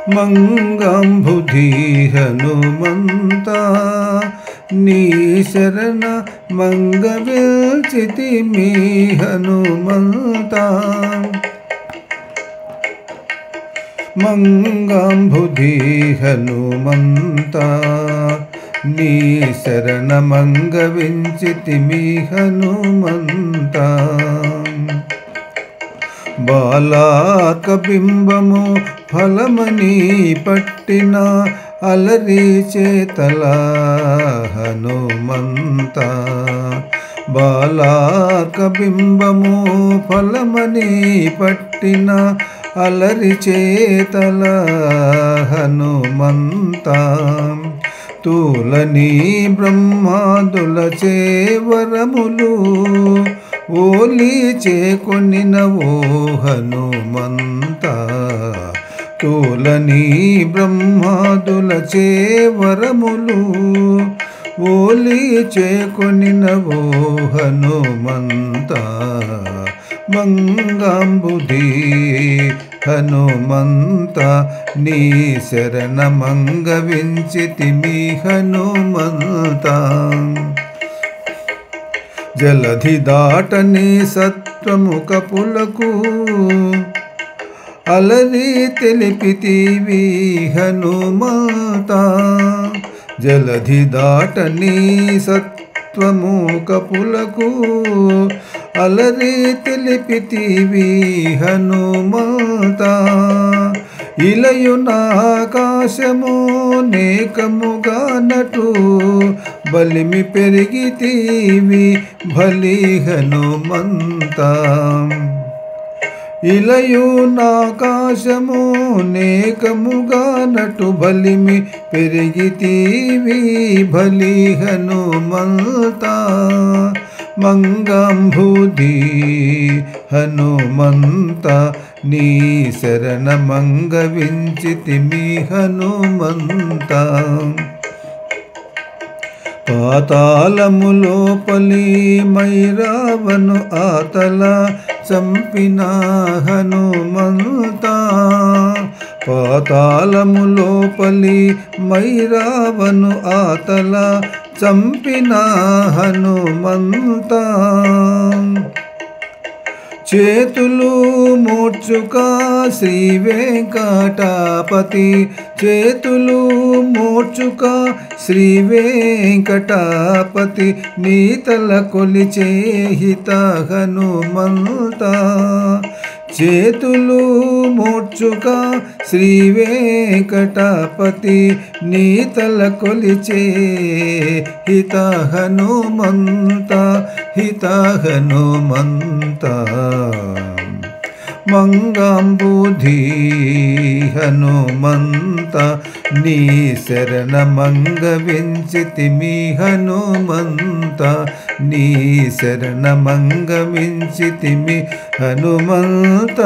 మంగంబుధి హనుమంత నీ శరణ మంగవిల్చితిమి హనుమంత మంగంబుధి హనుమంత నీ శరణ మంగవించితిమి హనుమంత బాలాక బింబము ఫలమని పట్టిన అలరి చేతల హనుమంత బాలాక బింబము ఫలమని పట్టిన అలరి చేతల హనుమంత తూలని బ్రహ్మాదుల చేవరములు ఓలి చేకొనినవో హనుమంత తూలని బ్రహ్మాదుల చేవరములు ఓలి చేకొనినవో హనుమంత మంగంబుధి హనుమంత నీ శరణ మంగవించితిమి హనుమంత జలధి దాటని సత్వము కపులకు అలరి తెలిపితివి హనుమంత జలధి దాటని సత్వము కపులకు అలరి తెలిపితివి హనుమంత ఇలయునాకాశము నేకముగా నటు బలిమి పెరిగితివి బలి హనుమంత ఇలయునాకాశము నేకముగా నటు బలిమి పెరిగితివి బలి హనుమంత మంగంబుధి హనుమంత నీ శరణ మంగవించితిమి హనుమంత పాతాళము లోపలి మైరావను ఆతల చంపిన హనుమంత పాతాళము లోపలి మైరావను ఆతల చంపిన హనుమంత చేతులు మోడ్చుక శ్రీ వెంకటాపతి చేతులు మోడ్చుక శ్రీ వెంకటాపతి నీతల కొలిచే హిత హనుమంత చేతులు మోడ్చుక శ్రీ వెంకటాపతి నీతల కొలిచే హిత హనుమంత హిత హనుమంత మంగంబుధి హనుమంత నీ శరణ మంగవించితిమి హనుమంత నీ శరణ మంగవించితిమి హనుమంత